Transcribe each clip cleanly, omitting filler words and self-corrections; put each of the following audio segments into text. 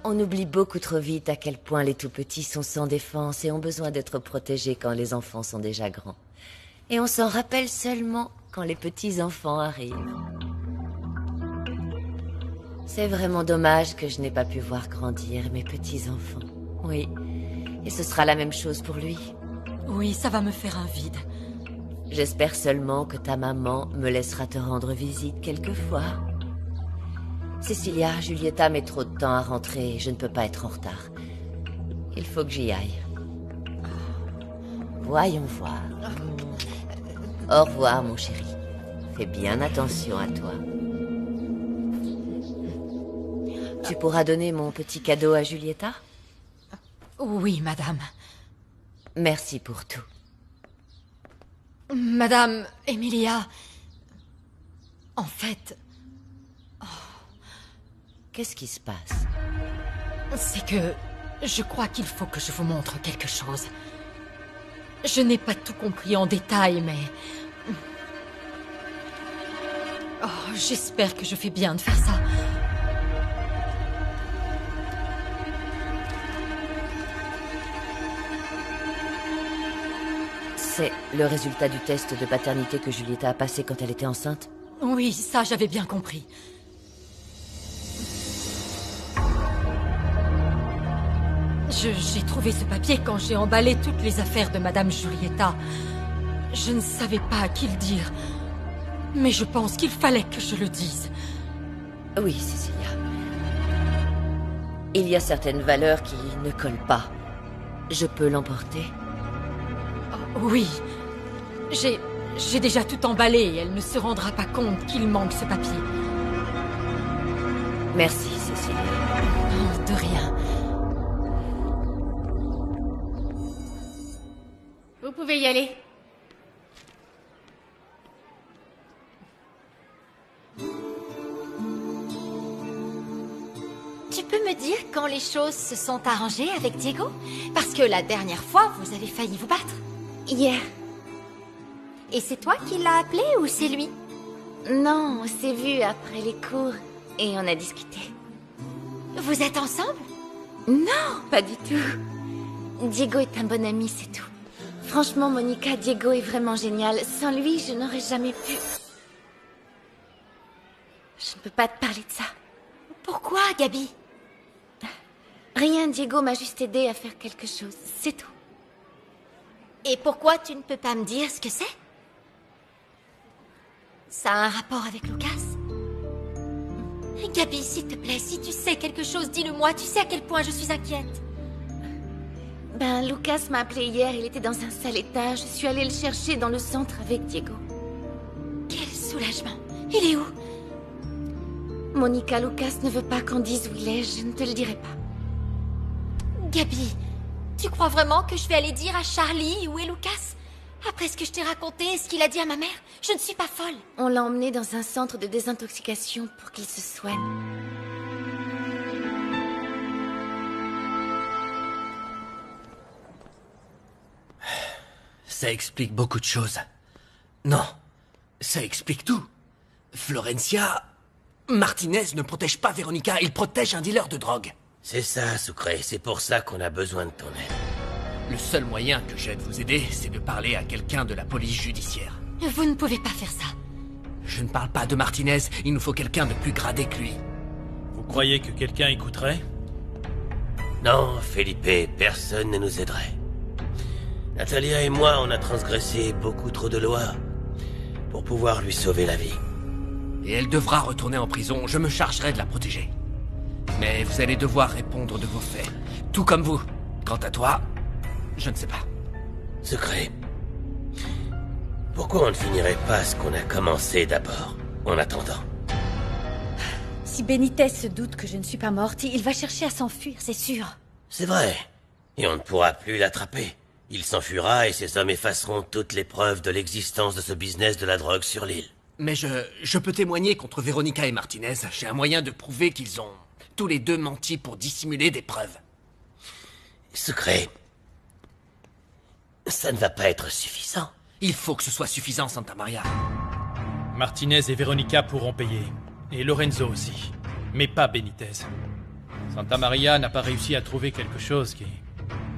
On oublie beaucoup trop vite à quel point les tout-petits sont sans défense et ont besoin d'être protégés quand les enfants sont déjà grands. Et on s'en rappelle seulement quand les petits-enfants arrivent. C'est vraiment dommage que je n'ai pas pu voir grandir mes petits-enfants. Oui, et ce sera la même chose pour lui. Oui, ça va me faire un vide. J'espère seulement que ta maman me laissera te rendre visite quelquefois. Cecilia, Julieta met trop de temps à rentrer et je ne peux pas être en retard. Il faut que j'y aille. Voyons voir. Au revoir, mon chéri. Fais bien attention à toi. Tu pourras donner mon petit cadeau à Julieta? Oui, madame. Merci pour tout. Madame Emilia... En fait... Qu'est-ce qui se passe? C'est que... Je crois qu'il faut que je vous montre quelque chose. Je n'ai pas tout compris en détail, mais... Oh, j'espère que je fais bien de faire ça. C'est le résultat du test de paternité que Julieta a passé quand elle était enceinte? Oui, ça j'avais bien compris. J'ai trouvé ce papier quand j'ai emballé toutes les affaires de Madame Julieta. Je ne savais pas à qui le dire. Mais je pense qu'il fallait que je le dise. Oui, Cecilia. Il y a certaines valeurs qui ne collent pas. Je peux l'emporter? Oh, oui. J'ai déjà tout emballé et elle ne se rendra pas compte qu'il manque ce papier. Merci, Cecilia. Oh, de rien. Vous pouvez y aller. Tu peux me dire quand les choses se sont arrangées avec Diego? Parce que la dernière fois, vous avez failli vous battre. Hier. Et c'est toi qui l'as appelé ou c'est lui? Non, on s'est vu après les cours et on a discuté. Vous êtes ensemble? Non, pas du tout. Diego est un bon ami, c'est tout. Franchement, Monica, Diego est vraiment génial. Sans lui, je n'aurais jamais pu... Je ne peux pas te parler de ça. Pourquoi, Gabi? Rien, Diego m'a juste aidé à faire quelque chose, c'est tout. Et pourquoi tu ne peux pas me dire ce que c'est? Ça a un rapport avec Lucas? Gabi, s'il te plaît, si tu sais quelque chose, dis-le-moi. Tu sais à quel point je suis inquiète. Ben, Lucas m'a appelé hier, il était dans un sale état. Je suis allée le chercher dans le centre avec Diego. Quel soulagement. Il est où? Monica, Lucas ne veut pas qu'on dise où il est, je ne te le dirai pas. Gabi, tu crois vraiment que je vais aller dire à Charlie où est Lucas? Après ce que je t'ai raconté et ce qu'il a dit à ma mère, je ne suis pas folle. On l'a emmené dans un centre de désintoxication pour qu'il se soigne. Ça explique beaucoup de choses. Non, ça explique tout. Florencia... Martinez ne protège pas Veronica, il protège un dealer de drogue. C'est ça, Sucré, c'est pour ça qu'on a besoin de ton aide. Le seul moyen que j'ai de vous aider, c'est de parler à quelqu'un de la police judiciaire. Vous ne pouvez pas faire ça. Je ne parle pas de Martinez, il nous faut quelqu'un de plus gradé que lui. Vous croyez que quelqu'un écouterait? Non, Felipe, personne ne nous aiderait. Natalia et moi, on a transgressé beaucoup trop de lois pour pouvoir lui sauver la vie. Et elle devra retourner en prison, je me chargerai de la protéger. Mais vous allez devoir répondre de vos faits, tout comme vous. Quant à toi, je ne sais pas. Secret. Pourquoi on ne finirait pas ce qu'on a commencé d'abord, en attendant? Si Benitez se doute que je ne suis pas morte, il va chercher à s'enfuir, c'est sûr. C'est vrai. Et on ne pourra plus l'attraper. Il s'enfuira et ses hommes effaceront toutes les preuves de l'existence de ce business de la drogue sur l'île. Mais je peux témoigner contre Veronica et Martinez. J'ai un moyen de prouver qu'ils ont tous les deux menti pour dissimuler des preuves. Secret. Ça ne va pas être suffisant. Il faut que ce soit suffisant, Santa Maria. Martinez et Veronica pourront payer. Et Lorenzo aussi. Mais pas Benitez. Santa Maria n'a pas réussi à trouver quelque chose qui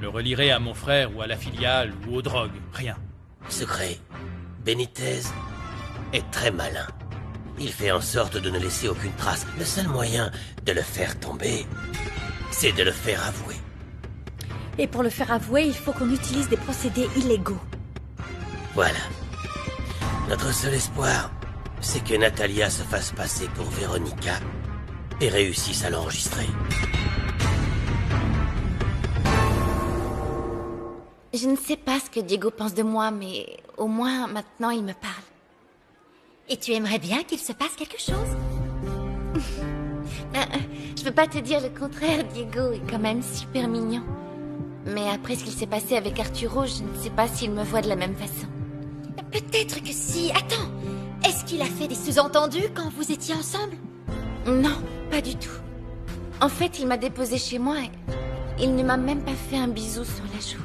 le relierait à mon frère ou à la filiale ou aux drogues. Rien. Secret. Benitez est très malin. Il fait en sorte de ne laisser aucune trace. Le seul moyen de le faire tomber, c'est de le faire avouer. Et pour le faire avouer, il faut qu'on utilise des procédés illégaux. Voilà. Notre seul espoir, c'est que Natalia se fasse passer pour Veronica et réussisse à l'enregistrer. Je ne sais pas ce que Diego pense de moi, mais au moins maintenant il me parle. Et tu aimerais bien qu'il se passe quelque chose? Je veux pas te dire le contraire, Diego est quand même super mignon. Mais après ce qu'il s'est passé avec Arturo, je ne sais pas s'il me voit de la même façon. Peut-être que si... Attends, est-ce qu'il a fait des sous-entendus quand vous étiez ensemble? Non, pas du tout. En fait, il m'a déposé chez moi et il ne m'a même pas fait un bisou sur la joue.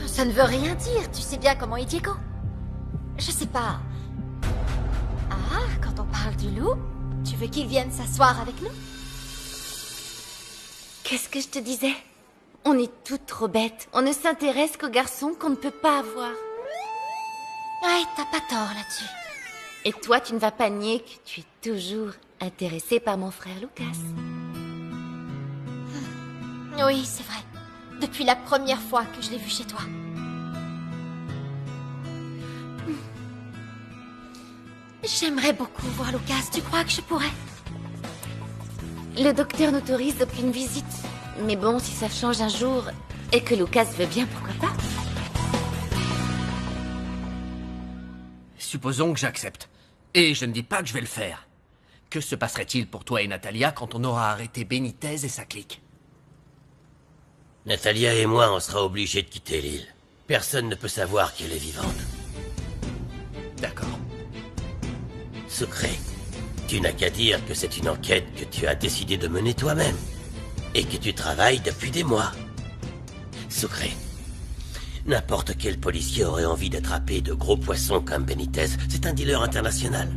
Ça ne veut rien dire, tu sais bien comment est Diego. Je sais pas. Ah, quand on parle du loup, tu veux qu'il vienne s'asseoir avec nous? Qu'est-ce que je te disais? On est toutes trop bêtes. On ne s'intéresse qu'aux garçons qu'on ne peut pas avoir. Ouais, t'as pas tort là-dessus. Et toi, tu ne vas pas nier que tu es toujours intéressé par mon frère Lucas. Oui, c'est vrai. Depuis la première fois que je l'ai vu chez toi. J'aimerais beaucoup voir Lucas. Tu crois que je pourrais? Le docteur n'autorise aucune visite. Mais bon, si ça change un jour et que Lucas veut bien, pourquoi pas? Supposons que j'accepte. Et je ne dis pas que je vais le faire. Que se passerait-il pour toi et Natalia quand on aura arrêté Benitez et sa clique? Natalia et moi, on sera obligés de quitter l'île. Personne ne peut savoir qu'elle est vivante. D'accord. Secret. Tu n'as qu'à dire que c'est une enquête que tu as décidé de mener toi-même. Et que tu travailles depuis des mois. Secret. N'importe quel policier aurait envie d'attraper de gros poissons comme Benitez. C'est un dealer international.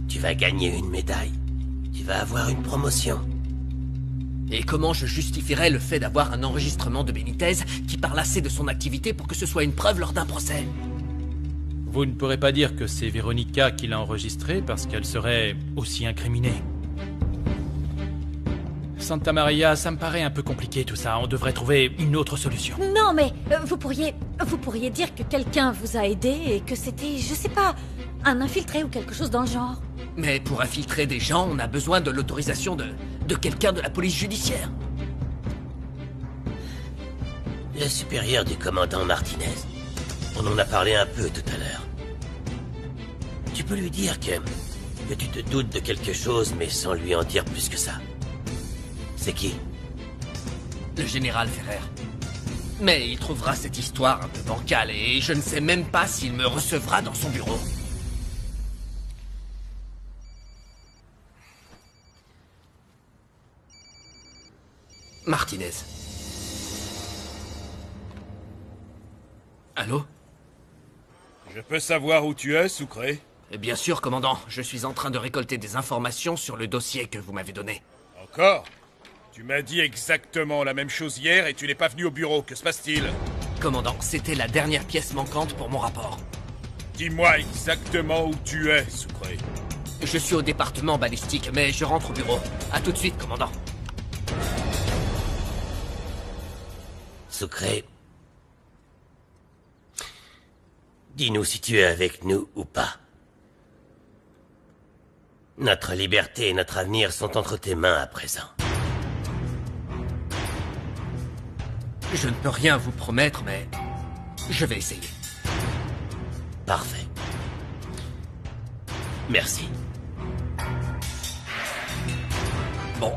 Tu vas gagner une médaille. Tu vas avoir une promotion. Et comment je justifierais le fait d'avoir un enregistrement de Benitez qui parle assez de son activité pour que ce soit une preuve lors d'un procès? Vous ne pourrez pas dire que c'est Veronica qui l'a enregistré parce qu'elle serait aussi incriminée. Santa Maria, ça me paraît un peu compliqué tout ça. On devrait trouver une autre solution. Non, mais vous pourriez dire que quelqu'un vous a aidé et que c'était, je sais pas, un infiltré ou quelque chose dans le genre. Mais pour infiltrer des gens, on a besoin de l'autorisation de quelqu'un de la police judiciaire. Le supérieur du commandant Martinez. On en a parlé un peu tout à l'heure. Tu peux lui dire que tu te doutes de quelque chose, mais sans lui en dire plus que ça. C'est qui? Le général Ferrer. Mais il trouvera cette histoire un peu bancale et je ne sais même pas s'il me recevra dans son bureau. Martinez. Allô? Je peux savoir où tu es, Sucré? Bien sûr, commandant. Je suis en train de récolter des informations sur le dossier que vous m'avez donné. Encore? Tu m'as dit exactement la même chose hier et tu n'es pas venu au bureau. Que se passe-t-il? Commandant, c'était la dernière pièce manquante pour mon rapport. Dis-moi exactement où tu es, Sucré. Je suis au département balistique, mais je rentre au bureau. À tout de suite, commandant. Sucré. Dis-nous si tu es avec nous ou pas. Notre liberté et notre avenir sont entre tes mains à présent. Je ne peux rien vous promettre, mais je vais essayer. Parfait. Merci. Bon.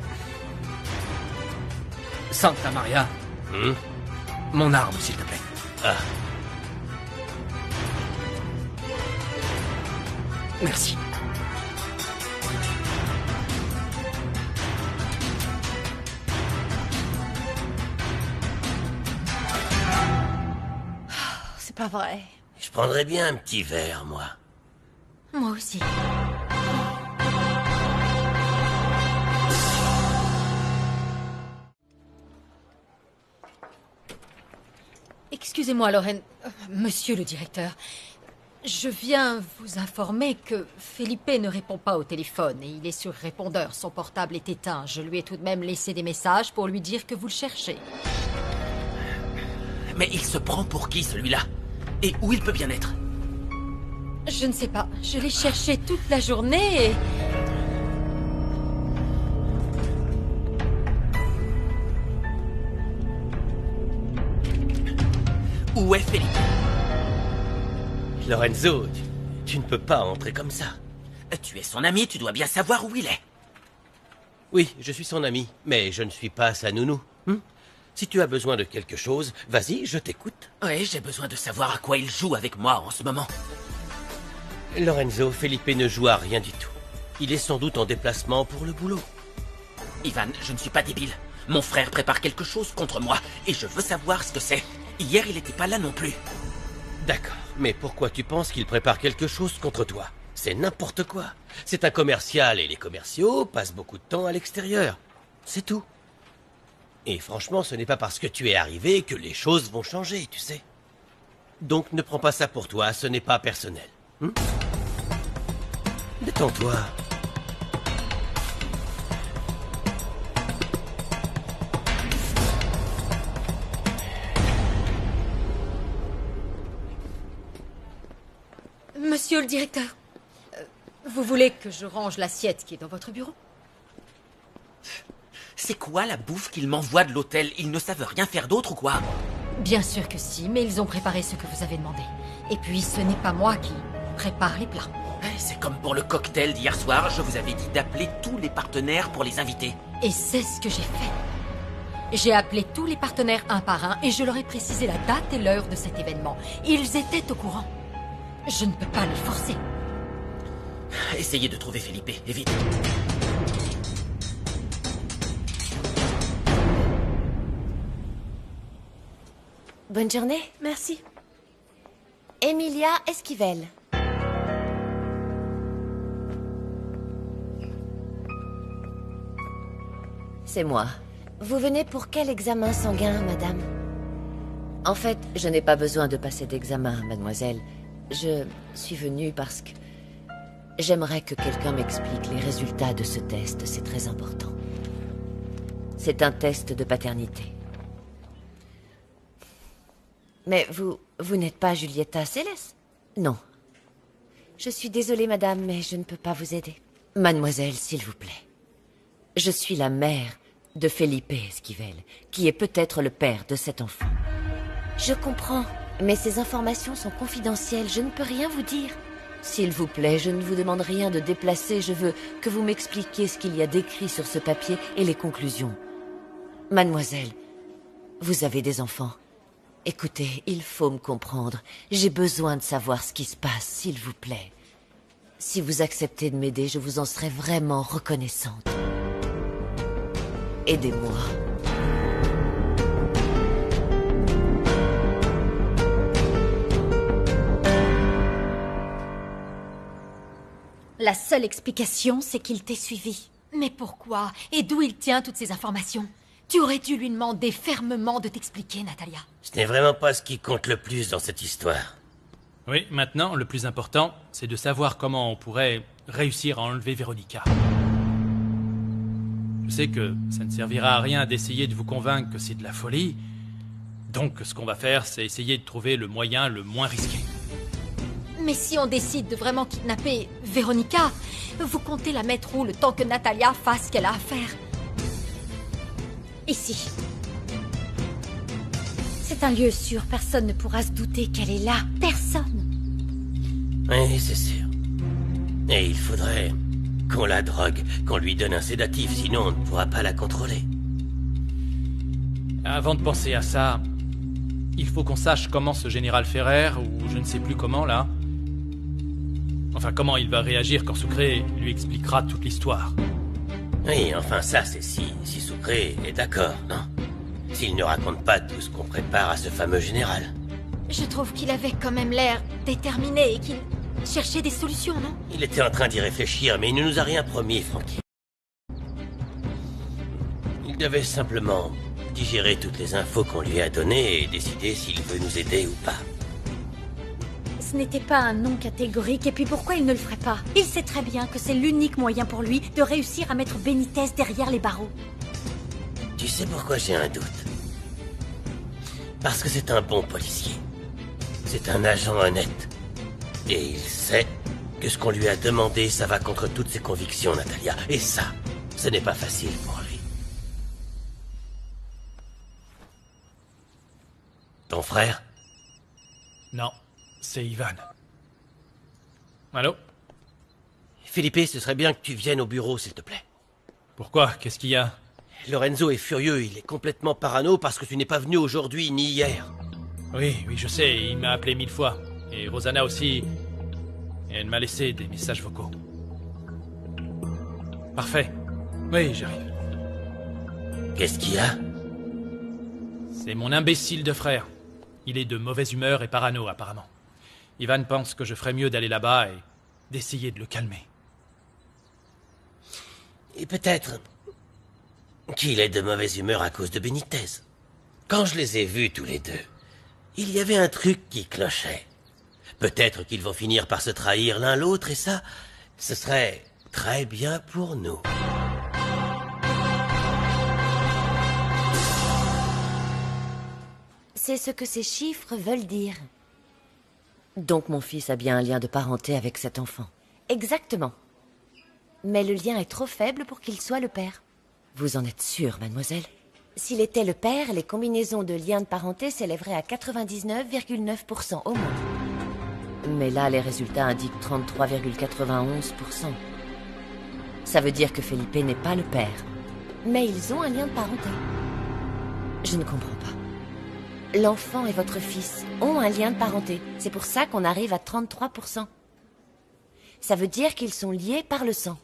Santa Maria. Mon arme, s'il te plaît. Ah. Merci. C'est pas vrai. Je prendrais bien un petit verre, moi. Moi aussi. Excusez-moi, Lorraine. Monsieur le directeur, je viens vous informer que Felipe ne répond pas au téléphone et il est sur répondeur. Son portable est éteint. Je lui ai tout de même laissé des messages pour lui dire que vous le cherchez. Mais il se prend pour qui, celui-là? Et où il peut bien être? Je ne sais pas. Je l'ai cherché toute la journée et... Où est Felipe? Lorenzo, tu ne peux pas entrer comme ça. Tu es son ami, tu dois bien savoir où il est. Oui, je suis son ami, mais je ne suis pas sa nounou. Si tu as besoin de quelque chose, vas-y, je t'écoute. Oui, j'ai besoin de savoir à quoi il joue avec moi en ce moment. Lorenzo, Felipe ne joue à rien du tout. Il est sans doute en déplacement pour le boulot. Ivan, je ne suis pas débile. Mon frère prépare quelque chose contre moi et je veux savoir ce que c'est. Hier, il n'était pas là non plus. D'accord, mais pourquoi tu penses qu'il prépare quelque chose contre toi? C'est n'importe quoi. C'est un commercial et les commerciaux passent beaucoup de temps à l'extérieur. C'est tout. Et franchement, ce n'est pas parce que tu es arrivé que les choses vont changer, tu sais. Donc ne prends pas ça pour toi, ce n'est pas personnel. Détends-toi. Monsieur le directeur, vous voulez que je range l'assiette qui est dans votre bureau? C'est quoi la bouffe qu'ils m'envoient de l'hôtel? Ils ne savent rien faire d'autre ou quoi? Bien sûr que si, mais ils ont préparé ce que vous avez demandé. Et puis, ce n'est pas moi qui prépare les plats. C'est comme pour le cocktail d'hier soir, je vous avais dit d'appeler tous les partenaires pour les inviter. Et c'est ce que j'ai fait. J'ai appelé tous les partenaires un par un et je leur ai précisé la date et l'heure de cet événement. Ils étaient au courant. Je ne peux pas les forcer. Essayez de trouver Felipe, et vite. Bonne journée. Merci. Emilia Esquivel. C'est moi. Vous venez pour quel examen sanguin, madame? En fait, je n'ai pas besoin de passer d'examen, mademoiselle. Je suis venue parce que... J'aimerais que quelqu'un m'explique les résultats de ce test, c'est très important. C'est un test de paternité. Mais vous n'êtes pas Julieta Céleste? Non. Je suis désolée, madame, mais je ne peux pas vous aider. Mademoiselle, s'il vous plaît. Je suis la mère de Felipe Esquivel, qui est peut-être le père de cet enfant. Je comprends, mais ces informations sont confidentielles, je ne peux rien vous dire. S'il vous plaît, je ne vous demande rien de déplacer, je veux que vous m'expliquiez ce qu'il y a d'écrit sur ce papier et les conclusions. Mademoiselle, vous avez des enfants. Écoutez, il faut me comprendre. J'ai besoin de savoir ce qui se passe, s'il vous plaît. Si vous acceptez de m'aider, je vous en serai vraiment reconnaissante. Aidez-moi. La seule explication, c'est qu'il t'ait suivi. Mais pourquoi? Et d'où il tient toutes ces informations? Tu aurais dû lui demander fermement de t'expliquer, Natalia. Ce n'est vraiment pas ce qui compte le plus dans cette histoire. Oui, maintenant, le plus important, c'est de savoir comment on pourrait réussir à enlever Véronica. Je sais que ça ne servira à rien d'essayer de vous convaincre que c'est de la folie. Donc, ce qu'on va faire, c'est essayer de trouver le moyen le moins risqué. Mais si on décide de vraiment kidnapper Véronica, vous comptez la mettre où le temps que Natalia fasse ce qu'elle a à faire? Ici. C'est un lieu sûr, personne ne pourra se douter qu'elle est là. Personne. Oui, c'est sûr. Et il faudrait qu'on la drogue, qu'on lui donne un sédatif, sinon on ne pourra pas la contrôler. Avant de penser à ça, il faut qu'on sache comment ce général Ferrer, ou je ne sais plus comment là... Enfin, comment il va réagir quand Sucré lui expliquera toute l'histoire. Oui, enfin ça, c'est si Sucré est d'accord, non? S'il ne raconte pas tout ce qu'on prépare à ce fameux général. Je trouve qu'il avait quand même l'air déterminé et qu'il cherchait des solutions, non? Il était en train d'y réfléchir, mais il ne nous a rien promis, Frankie. Il devait simplement digérer toutes les infos qu'on lui a données et décider s'il veut nous aider ou pas. Ce n'était pas un non catégorique, et puis pourquoi il ne le ferait pas? Il sait très bien que c'est l'unique moyen pour lui de réussir à mettre Benitez derrière les barreaux. Tu sais pourquoi j'ai un doute? Parce que c'est un bon policier. C'est un agent honnête. Et il sait que ce qu'on lui a demandé, ça va contre toutes ses convictions, Natalia. Et ça, ce n'est pas facile pour lui. Ton frère? Non, c'est Ivan. Allô? Philippe, ce serait bien que tu viennes au bureau, s'il te plaît. Pourquoi? Qu'est-ce qu'il y a? Lorenzo est furieux, il est complètement parano parce que tu n'es pas venu aujourd'hui ni hier. Oui, je sais, il m'a appelé 1000 fois. Et Rosanna aussi. Et elle m'a laissé des messages vocaux. Parfait. Oui, j'arrive. Qu'est-ce qu'il y a? C'est mon imbécile de frère. Il est de mauvaise humeur et parano, apparemment. Ivan pense que je ferais mieux d'aller là-bas et d'essayer de le calmer. Et peut-être qu'il est de mauvaise humeur à cause de Benitez. Quand je les ai vus tous les deux, il y avait un truc qui clochait. Peut-être qu'ils vont finir par se trahir l'un l'autre et ça, ce serait très bien pour nous. C'est ce que ces chiffres veulent dire. Donc mon fils a bien un lien de parenté avec cet enfant. Exactement. Mais le lien est trop faible pour qu'il soit le père. Vous en êtes sûre, mademoiselle? S'il était le père, les combinaisons de liens de parenté s'élèveraient à 99,9% au moins. Mais là, les résultats indiquent 33,91%. Ça veut dire que Felipe n'est pas le père. Mais ils ont un lien de parenté. Je ne comprends pas. L'enfant et votre fils ont un lien de parenté. C'est pour ça qu'on arrive à 33%. Ça veut dire qu'ils sont liés par le sang.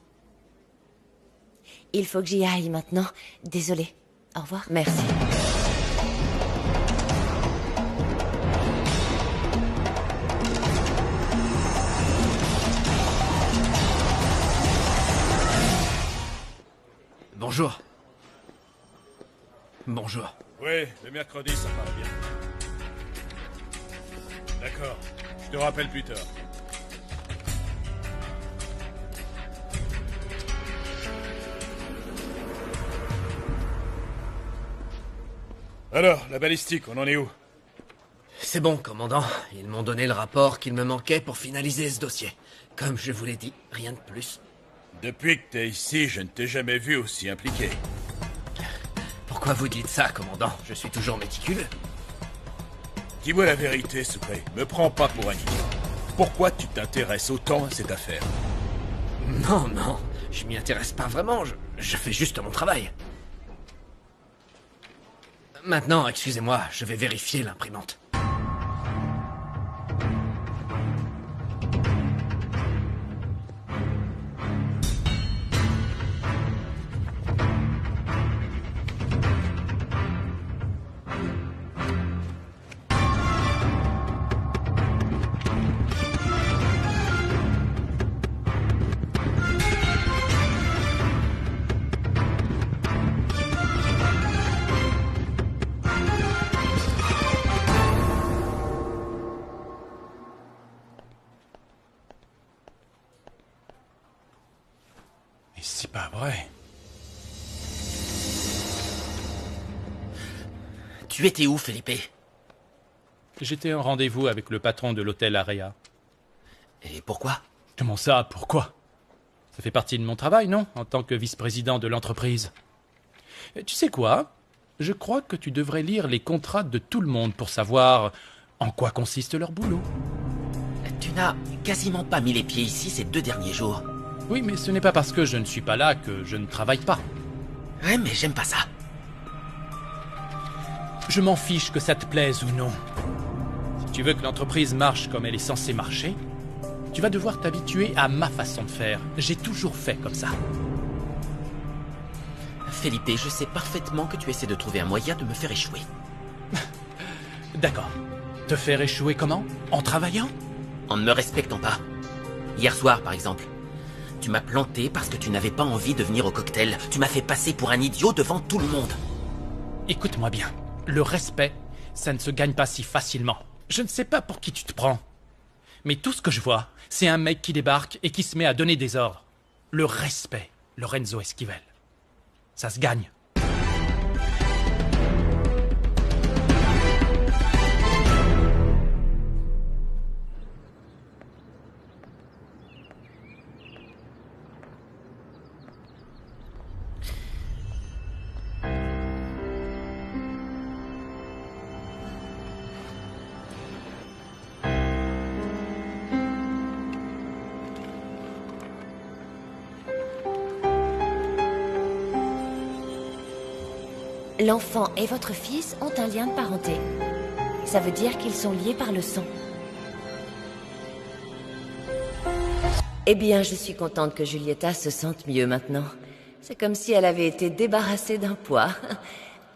Il faut que j'y aille maintenant. Désolée. Au revoir. Merci. Bonjour. Bonjour. Oui, le mercredi, ça paraît bien. D'accord, je te rappelle plus tard. Alors, la balistique, on en est où? C'est bon, commandant. Ils m'ont donné le rapport qu'il me manquait pour finaliser ce dossier. Comme je vous l'ai dit, rien de plus. Depuis que t'es ici, je ne t'ai jamais vu aussi impliqué. Pourquoi vous dites ça, commandant? Je suis toujours méticuleux. Dis-moi la vérité, Sucré. Me prends pas pour un idiot. Pourquoi tu t'intéresses autant à cette affaire? Non, je m'y intéresse pas vraiment. Je fais juste mon travail. Maintenant, excusez-moi, je vais vérifier l'imprimante. Et c'est pas vrai. Tu étais où, Felipe? J'étais en rendez-vous avec le patron de l'hôtel Area. Et pourquoi? Comment ça, pourquoi? Ça fait partie de mon travail, non? En tant que vice-président de l'entreprise. Tu sais quoi? Je crois que tu devrais lire les contrats de tout le monde pour savoir en quoi consiste leur boulot. Tu n'as quasiment pas mis les pieds ici ces 2 derniers jours. Oui, mais ce n'est pas parce que je ne suis pas là que je ne travaille pas. Ouais, mais j'aime pas ça. Je m'en fiche que ça te plaise ou non. Si tu veux que l'entreprise marche comme elle est censée marcher, tu vas devoir t'habituer à ma façon de faire. J'ai toujours fait comme ça. Felipe, je sais parfaitement que tu essaies de trouver un moyen de me faire échouer. D'accord. Te faire échouer comment? En travaillant? En ne me respectant pas. Hier soir, par exemple. Tu m'as planté parce que tu n'avais pas envie de venir au cocktail. Tu m'as fait passer pour un idiot devant tout le monde. Écoute-moi bien. Le respect, ça ne se gagne pas si facilement. Je ne sais pas pour qui tu te prends. Mais tout ce que je vois, c'est un mec qui débarque et qui se met à donner des ordres. Le respect, Lorenzo Esquivel. Ça se gagne. L'enfant et votre fils ont un lien de parenté. Ça veut dire qu'ils sont liés par le sang. Eh bien, je suis contente que Giulietta se sente mieux maintenant. C'est comme si elle avait été débarrassée d'un poids.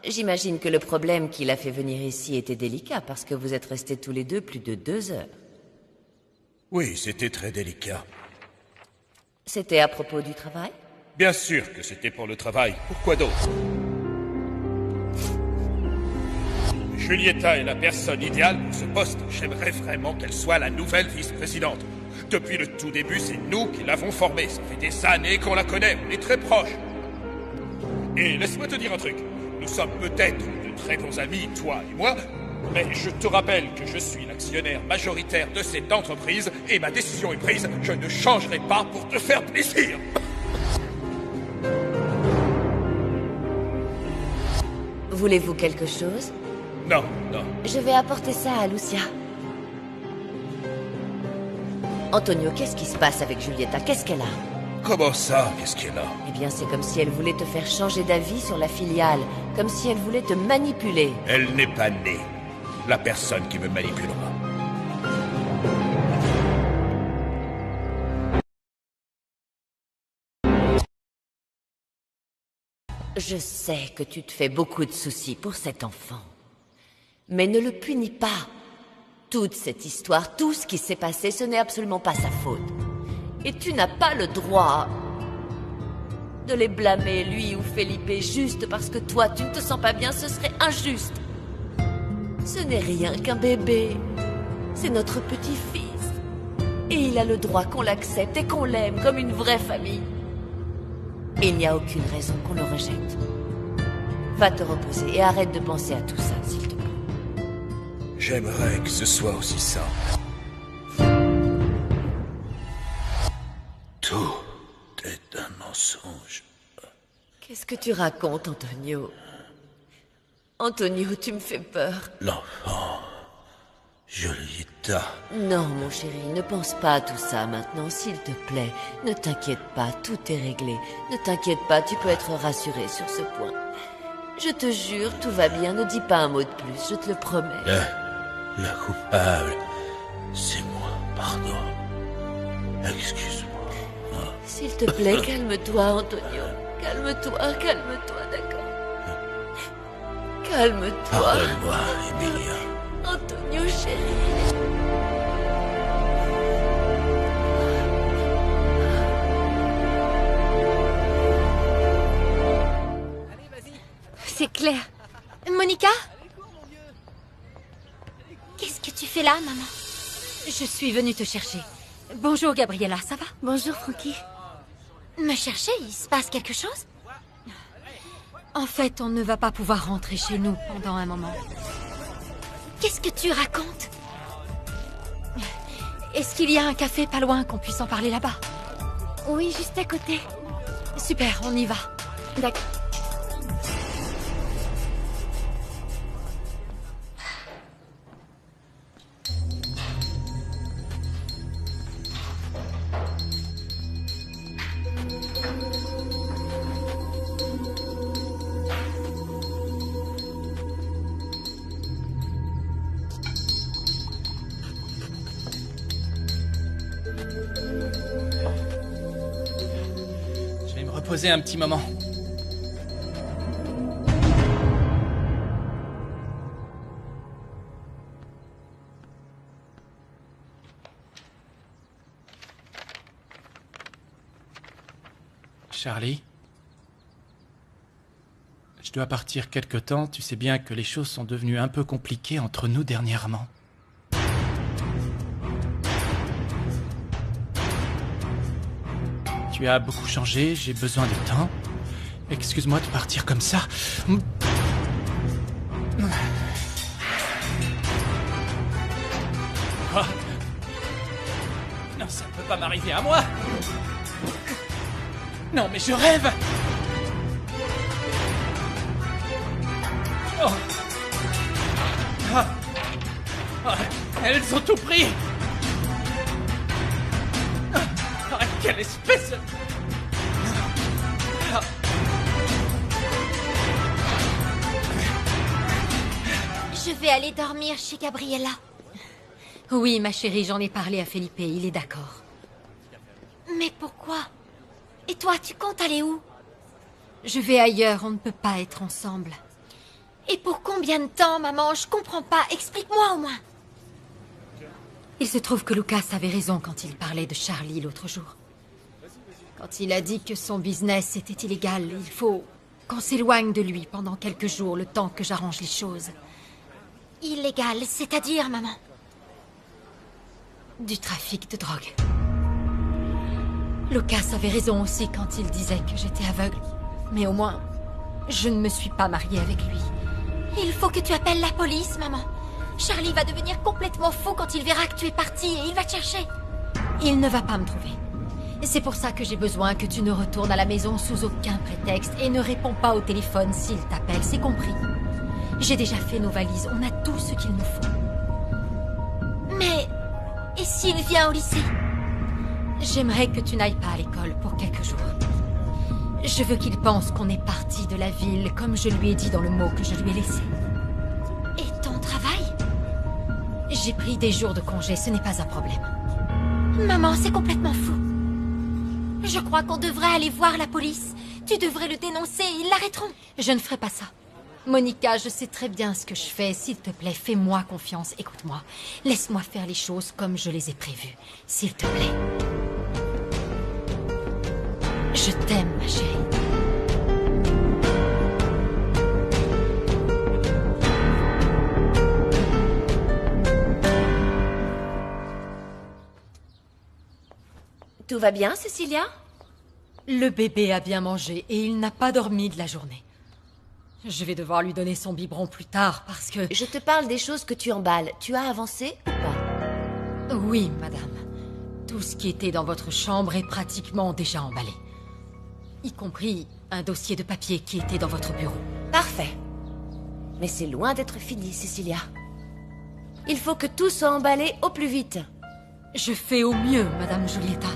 J'imagine que le problème qui l'a fait venir ici était délicat parce que vous êtes restés tous les deux plus de 2 heures. Oui, c'était très délicat. C'était à propos du travail? Bien sûr que c'était pour le travail. Pourquoi d'autre? Giulietta est la personne idéale pour ce poste. J'aimerais vraiment qu'elle soit la nouvelle vice-présidente. Depuis le tout début, c'est nous qui l'avons formée. Ça fait des années qu'on la connaît, on est très proches. Et laisse-moi te dire un truc. Nous sommes peut-être de très bons amis, toi et moi, mais je te rappelle que je suis l'actionnaire majoritaire de cette entreprise et ma décision est prise. Je ne changerai pas pour te faire plaisir. Voulez-vous quelque chose? Non, non. Je vais apporter ça à Lucia. Antonio, qu'est-ce qui se passe avec Giulietta? Qu'est-ce qu'elle a? Comment ça? Qu'est-ce qu'elle a? Eh bien, c'est comme si elle voulait te faire changer d'avis sur la filiale. Comme si elle voulait te manipuler. Elle n'est pas née. La personne qui me manipulera. Je sais que tu te fais beaucoup de soucis pour cet enfant. Mais ne le punis pas. Toute cette histoire, tout ce qui s'est passé, ce n'est absolument pas sa faute. Et tu n'as pas le droit de les blâmer, lui ou Felipe, juste parce que toi, tu ne te sens pas bien, ce serait injuste. Ce n'est rien qu'un bébé. C'est notre petit-fils. Et il a le droit qu'on l'accepte et qu'on l'aime comme une vraie famille. Il n'y a aucune raison qu'on le rejette. Va te reposer et arrête de penser à tout ça, s'il te plaît. J'aimerais que ce soit aussi simple. Tout est un mensonge. Qu'est-ce que tu racontes, Antonio? Antonio, tu me fais peur. L'enfant... Giulietta... Non, mon chéri, ne pense pas à tout ça maintenant, s'il te plaît. Ne t'inquiète pas, tout est réglé. Ne t'inquiète pas, tu peux être rassuré sur ce point. Je te jure, tout va bien, ne dis pas un mot de plus, je te le promets. La coupable, c'est moi, pardon. Excuse-moi. S'il te plaît, calme-toi, Antonio. Calme-toi, calme-toi, d'accord? Calme-toi. Pardonne-moi, Emilia. Antonio, chéri. C'est clair. Monica? Qu'est-ce que tu fais là, maman? Je suis venue te chercher. Bonjour, Gabriella, ça va? Bonjour, Frankie. Me chercher? Il se passe quelque chose? En fait, on ne va pas pouvoir rentrer chez nous pendant un moment. Qu'est-ce que tu racontes? Est-ce qu'il y a un café pas loin qu'on puisse en parler là-bas? Oui, juste à côté. Super, on y va. D'accord. Je vais me reposer un petit moment. Charlie? Je dois partir quelque temps. Tu sais bien que les choses sont devenues un peu compliquées entre nous dernièrement. Tu as beaucoup changé, j'ai besoin de temps. Excuse-moi de partir comme ça. Quoi? Non, ça ne peut pas m'arriver à moi. Non, mais je rêve. Oh. Ah. Ah. Elles ont tout pris. Ah, quelle espèce de... Ah. Je vais aller dormir chez Gabriella. Oui, ma chérie, j'en ai parlé à Felipe, il est d'accord. Mais pourquoi? Et toi, tu comptes aller où? Je vais ailleurs, on ne peut pas être ensemble. Et pour combien de temps, maman? Je comprends pas. Explique-moi au moins. Il se trouve que Lucas avait raison quand il parlait de Charlie l'autre jour. Quand il a dit que son business était illégal, il faut qu'on s'éloigne de lui pendant quelques jours, le temps que j'arrange les choses. Illégal, c'est-à-dire, maman? Du trafic de drogue. Lucas avait raison aussi quand il disait que j'étais aveugle. Mais au moins, je ne me suis pas mariée avec lui. Il faut que tu appelles la police, maman. Charlie va devenir complètement fou quand il verra que tu es partie et il va te chercher. Il ne va pas me trouver. C'est pour ça que j'ai besoin que tu ne retournes à la maison sous aucun prétexte et ne réponds pas au téléphone s'il t'appelle, c'est compris. J'ai déjà fait nos valises, on a tout ce qu'il nous faut. Mais... et s'il vient au lycée? J'aimerais que tu n'ailles pas à l'école pour quelques jours. Je veux qu'il pense qu'on est parti de la ville, comme je lui ai dit dans le mot que je lui ai laissé. Et ton travail? J'ai pris des jours de congé, ce n'est pas un problème. Maman, c'est complètement fou. Je crois qu'on devrait aller voir la police. Tu devrais le dénoncer, ils l'arrêteront. Je ne ferai pas ça. Monica, je sais très bien ce que je fais. S'il te plaît, fais-moi confiance. Écoute-moi. Laisse-moi faire les choses comme je les ai prévues. S'il te plaît. Je t'aime, ma chérie. Tout va bien, Cecilia? Le bébé a bien mangé et il n'a pas dormi de la journée. Je vais devoir lui donner son biberon plus tard parce que... Je te parle des choses que tu emballes. Tu as avancé ou pas? Oui, madame. Tout ce qui était dans votre chambre est pratiquement déjà emballé. Y compris un dossier de papier qui était dans votre bureau. Parfait. Mais c'est loin d'être fini, Cecilia. Il faut que tout soit emballé au plus vite. Je fais au mieux, madame Julieta.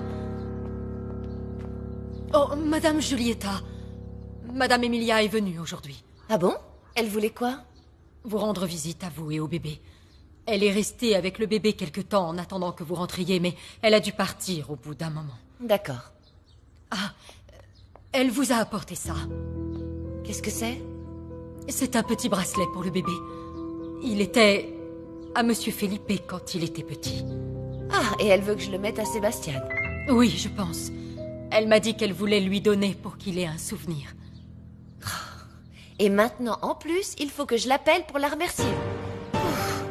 Oh, madame Julieta. Madame Emilia est venue aujourd'hui. Ah bon? Elle voulait quoi? Vous rendre visite à vous et au bébé. Elle est restée avec le bébé quelque temps en attendant que vous rentriez, mais elle a dû partir au bout d'un moment. D'accord. Ah, elle vous a apporté ça. Qu'est-ce que c'est? C'est un petit bracelet pour le bébé. Il était à Monsieur Felipe quand il était petit. Ah, et elle veut que je le mette à Sébastien. Oui, je pense. Elle m'a dit qu'elle voulait lui donner pour qu'il ait un souvenir. Et maintenant, en plus, il faut que je l'appelle pour la remercier. Ouf.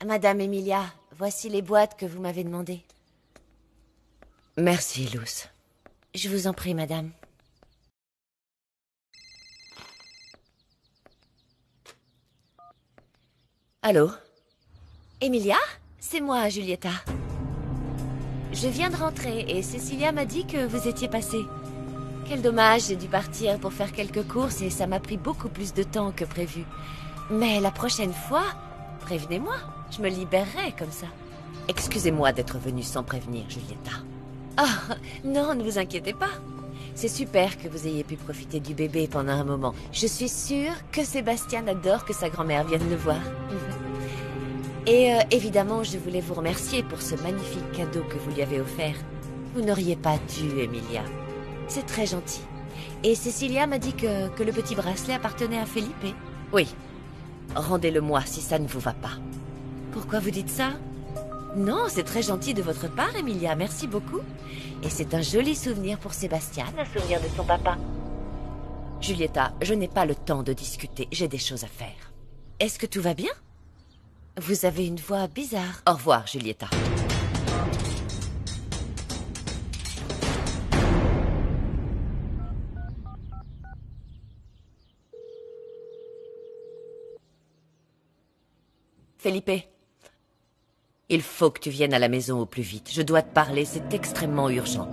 Madame Emilia, voici les boîtes que vous m'avez demandées. Merci, Luce. Je vous en prie, madame. Allô? Emilia? C'est moi, Julieta. Je viens de rentrer et Cecilia m'a dit que vous étiez passée. Quel dommage, j'ai dû partir pour faire quelques courses et ça m'a pris beaucoup plus de temps que prévu. Mais la prochaine fois, prévenez-moi, je me libérerai comme ça. Excusez-moi d'être venue sans prévenir, Julieta. Ah, non, ne vous inquiétez pas. C'est super que vous ayez pu profiter du bébé pendant un moment. Je suis sûre que Sébastien adore que sa grand-mère vienne le voir. Et évidemment, je voulais vous remercier pour ce magnifique cadeau que vous lui avez offert. Vous n'auriez pas dû, Emilia. C'est très gentil. Et Cecilia m'a dit que le petit bracelet appartenait à Felipe. Oui. Rendez-le-moi si ça ne vous va pas. Pourquoi vous dites ça? Non, c'est très gentil de votre part, Emilia. Merci beaucoup. Et c'est un joli souvenir pour Sébastien, un souvenir de son papa. Julieta, je n'ai pas le temps de discuter. J'ai des choses à faire. Est-ce que tout va bien? Vous avez une voix bizarre. Au revoir, Julieta. Felipe, il faut que tu viennes à la maison au plus vite. Je dois te parler, c'est extrêmement urgent.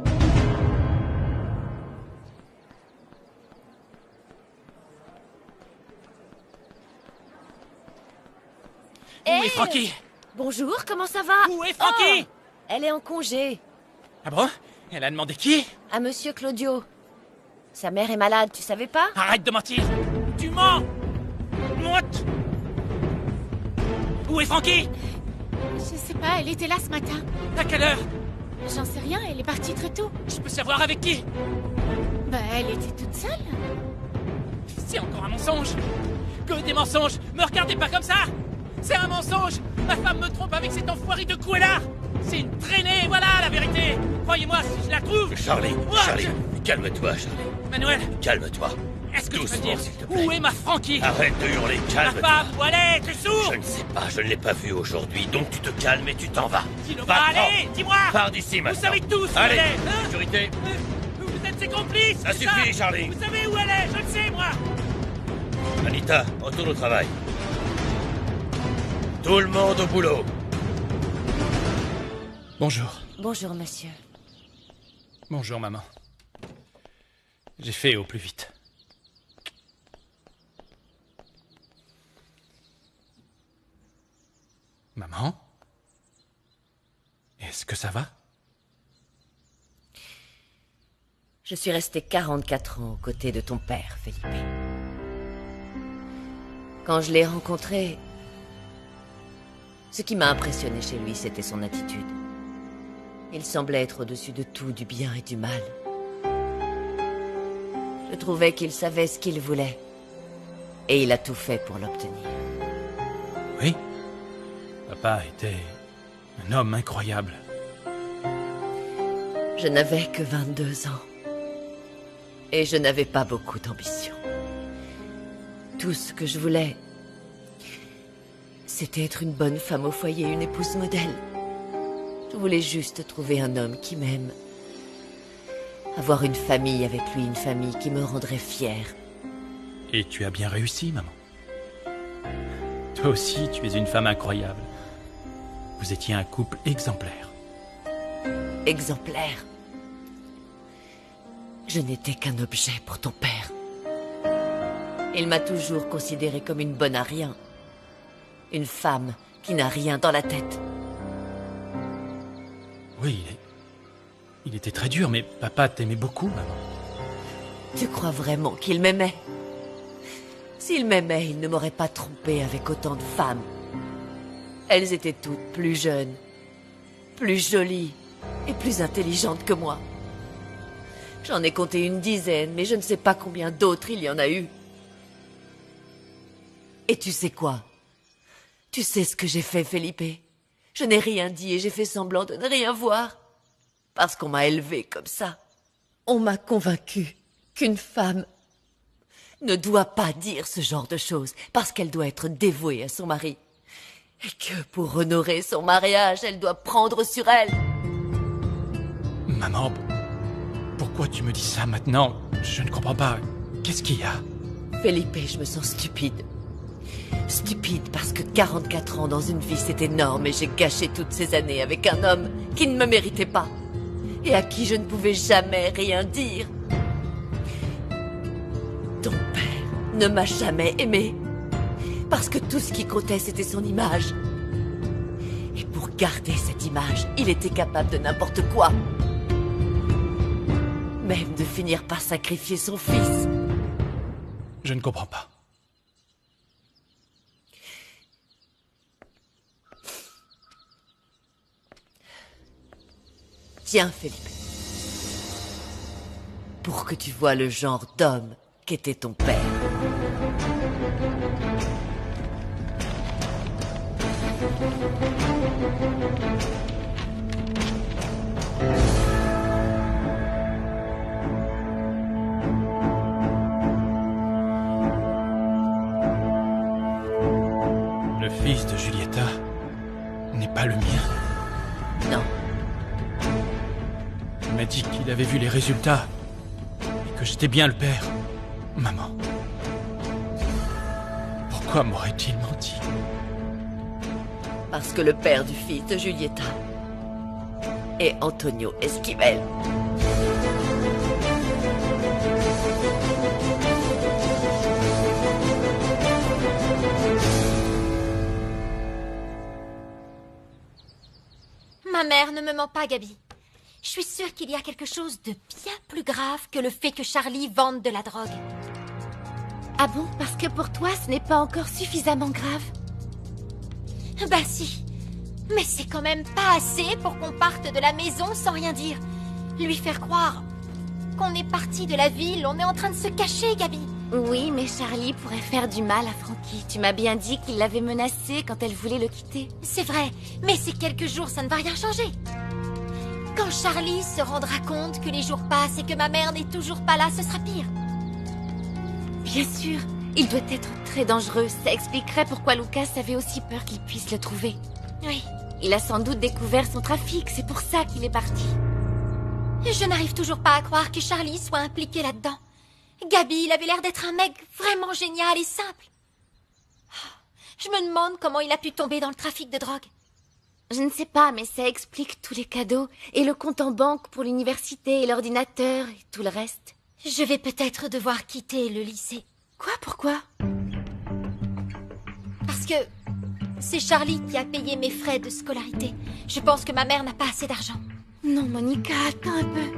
Où est Frankie? Bonjour, comment ça va? Où est Frankie? Elle est en congé. Ah bon? Elle a demandé qui? À Monsieur Claudio. Sa mère est malade, tu savais pas? Arrête de mentir! Tu mens! Monte! Où est Frankie? Je sais pas, elle était là ce matin. À quelle heure? J'en sais rien, elle est partie très tôt. Je peux savoir avec qui? Bah, elle était toute seule. C'est encore un mensonge! Que des mensonges! Me regardez pas comme ça! C'est un mensonge! Ma femme me trompe avec cet enfoiré de Cruella! C'est une traînée, voilà la vérité! Croyez-moi, si je la trouve... Charlie, Moi, Charlie, calme-toi, Charlie. Manuel, Calme-toi. est-ce que tu peux Doucement, dire s'il te plaît. où est ma Frankie? Arrête de hurler, Ma calme-toi. femme, où elle est? Tu es sourd? Je ne sais pas, je ne l'ai pas vue aujourd'hui, donc tu te calmes et tu t'en vas. Dis-le-moi, Va-t'en. allez, dis-moi! Pars d'ici maintenant. Vous savez tous où Allez, elle est, hein? sécurité. Vous êtes ses complices, Ça c'est suffit, Charlie. Vous savez où elle est, je le sais, moi! Anita, retourne au travail. Tout le monde au boulot. Bonjour. Bonjour, monsieur. Bonjour, maman. J'ai fait au plus vite. Maman? Est-ce que ça va? Je suis restée 44 ans aux côtés de ton père, Felipe. Quand je l'ai rencontré, ce qui m'a impressionné chez lui, c'était son attitude. Il semblait être au-dessus de tout, du bien et du mal. Je trouvais qu'il savait ce qu'il voulait. Et il a tout fait pour l'obtenir. Oui. Papa était un homme incroyable. Je n'avais que 22 ans. Et je n'avais pas beaucoup d'ambition. Tout ce que je voulais, c'était être une bonne femme au foyer, une épouse modèle. Je voulais juste trouver un homme qui m'aime. Avoir une famille avec lui, une famille qui me rendrait fière. Et tu as bien réussi, maman. Toi aussi, tu es une femme incroyable. Vous étiez un couple exemplaire. Exemplaire. Je n'étais qu'un objet pour ton père. Il m'a toujours considérée comme une bonne à rien. Une femme qui n'a rien dans la tête. Oui, il était très dur, mais papa t'aimait beaucoup, maman. Tu crois vraiment qu'il m'aimait? S'il m'aimait, il ne m'aurait pas trompé avec autant de femmes. Elles étaient toutes plus jeunes, plus jolies et plus intelligentes que moi. J'en ai compté une dizaine, mais je ne sais pas combien d'autres il y en a eu. Et tu sais quoi? Tu sais ce que j'ai fait, Felipe? Je n'ai rien dit et j'ai fait semblant de ne rien voir. Parce qu'on m'a élevée comme ça. On m'a convaincue qu'une femme ne doit pas dire ce genre de choses parce qu'elle doit être dévouée à son mari. Et que pour honorer son mariage, elle doit prendre sur elle. Maman, pourquoi tu me dis ça maintenant? Je ne comprends pas. Qu'est-ce qu'il y a? Felipe, je me sens stupide. Stupide parce que 44 ans dans une vie, c'est énorme et j'ai gâché toutes ces années avec un homme qui ne me méritait pas et à qui je ne pouvais jamais rien dire. Ton père ne m'a jamais aimée parce que tout ce qui comptait, c'était son image. Et pour garder cette image, il était capable de n'importe quoi. Même de finir par sacrifier son fils. Je ne comprends pas. Tiens, Felipe. pour que tu vois le genre d'homme qu'était ton père. Le fils de Julieta n'est pas le mien. Non. Il m'a dit qu'il avait vu les résultats et que j'étais bien le père. Maman, pourquoi m'aurait-il menti? Parce que le père du fils de Julieta est Antonio Esquivel. Ma mère ne me ment pas, Gabi. Je suis sûre qu'il y a quelque chose de bien plus grave que le fait que Charlie vende de la drogue. Ah bon? Parce que pour toi, ce n'est pas encore suffisamment grave? Bah si. Mais c'est quand même pas assez pour qu'on parte de la maison sans rien dire. Lui faire croire qu'on est parti de la ville, on est en train de se cacher, Gabi. Oui, mais Charlie pourrait faire du mal à Frankie. Tu m'as bien dit qu'il l'avait menacée quand elle voulait le quitter. C'est vrai, mais ces quelques jours, ça ne va rien changer. Quand Charlie se rendra compte que les jours passent et que ma mère n'est toujours pas là, ce sera pire. Bien sûr, il doit être très dangereux. Ça expliquerait pourquoi Lucas avait aussi peur qu'il puisse le trouver. Oui. Il a sans doute découvert son trafic, c'est pour ça qu'il est parti. Je n'arrive toujours pas à croire que Charlie soit impliqué là-dedans. Gabi, il avait l'air d'être un mec vraiment génial et simple. Je me demande comment il a pu tomber dans le trafic de drogue. Je ne sais pas, mais ça explique tous les cadeaux, et le compte en banque pour l'université, et l'ordinateur, et tout le reste. Je vais peut-être devoir quitter le lycée. Quoi? Pourquoi? Parce que c'est Charlie qui a payé mes frais de scolarité. Je pense que ma mère n'a pas assez d'argent. Non, Monica, attends un peu.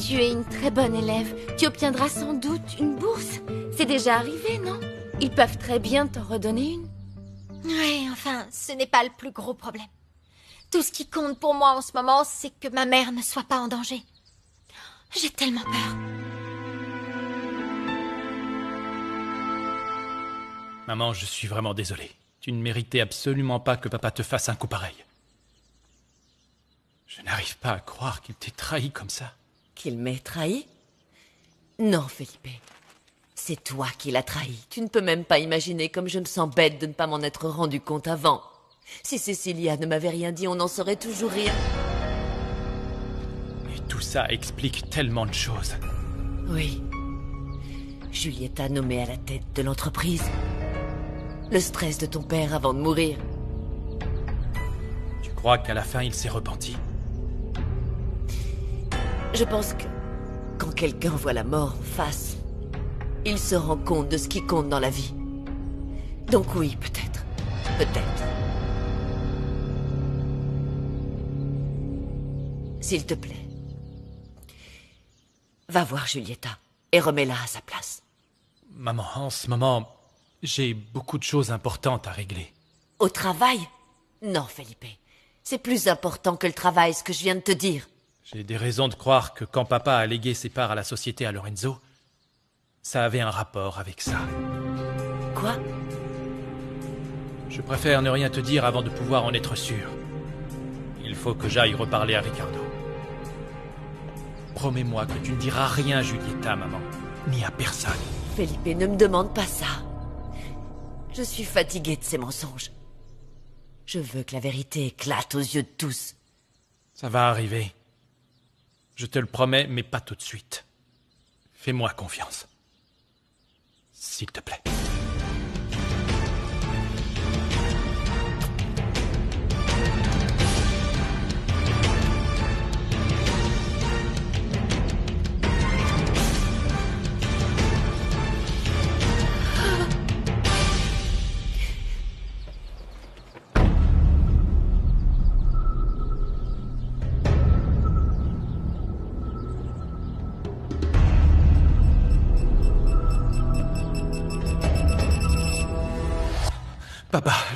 Tu es une très bonne élève. Tu obtiendras sans doute une bourse. C'est déjà arrivé, non? Ils peuvent très bien t'en redonner une. Oui, enfin, ce n'est pas le plus gros problème. Tout ce qui compte pour moi en ce moment, c'est que ma mère ne soit pas en danger. J'ai tellement peur. Maman, je suis vraiment désolé. Tu ne méritais absolument pas que papa te fasse un coup pareil. Je n'arrive pas à croire qu'il t'ait trahi comme ça. Qu'il m'ait trahi? Non, Felipe. C'est toi qui l'as trahi. Tu ne peux même pas imaginer comme je me sens bête de ne pas m'en être rendu compte avant. Si Cecilia ne m'avait rien dit, on n'en saurait toujours rien. Et tout ça explique tellement de choses. Oui. Julieta nommée à la tête de l'entreprise. Le stress de ton père avant de mourir. Tu crois qu'à la fin, il s'est repenti? Je pense que quand quelqu'un voit la mort en face, il se rend compte de ce qui compte dans la vie. Donc oui, peut-être. Peut-être. S'il te plaît, va voir Julieta et remets-la à sa place. Maman, en ce moment, j'ai beaucoup de choses importantes à régler. Au travail? Non, Felipe. C'est plus important que le travail, ce que je viens de te dire. J'ai des raisons de croire que quand papa a légué ses parts à la société à Lorenzo, ça avait un rapport avec ça. Quoi? Je préfère ne rien te dire avant de pouvoir en être sûr. Il faut que j'aille reparler à Ricardo. Promets-moi que tu ne diras rien à Julieta, maman, ni à personne. Felipe, ne me demande pas ça. Je suis fatiguée de ces mensonges. Je veux que la vérité éclate aux yeux de tous. Ça va arriver. Je te le promets, mais pas tout de suite. Fais-moi confiance. S'il te plaît.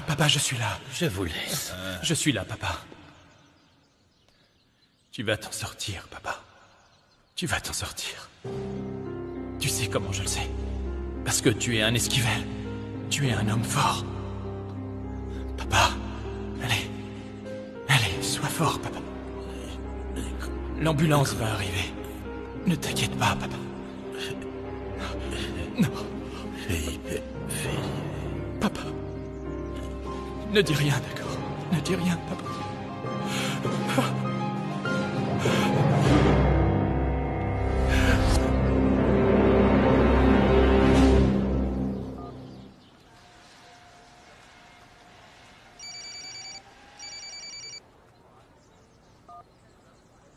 Papa, je suis là. Je vous laisse. Je suis là, papa. Tu vas t'en sortir, papa. Tu vas t'en sortir. Tu sais comment je le sais. Parce que tu es un esquivel. Tu es un homme fort. Papa, allez, sois fort, papa. L'ambulance va arriver. Ne t'inquiète pas, papa. Non. Felipe. Papa. Ne dis rien, d'accord? Ne dis rien, papa.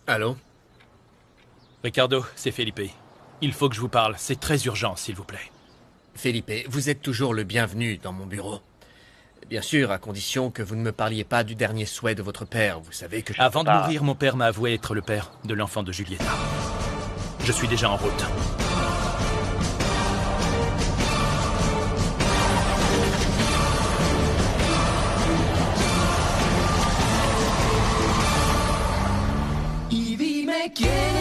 Allô? Ricardo, c'est Felipe. Il faut que je vous parle. C'est très urgent, s'il vous plaît. Felipe, vous êtes toujours le bienvenu dans mon bureau. Bien sûr, à condition que vous ne me parliez pas du dernier souhait de votre père. Vous savez que... Avant de mourir, mon père m'a avoué être le père de l'enfant de Julieta. Je suis déjà en route. Y dime quién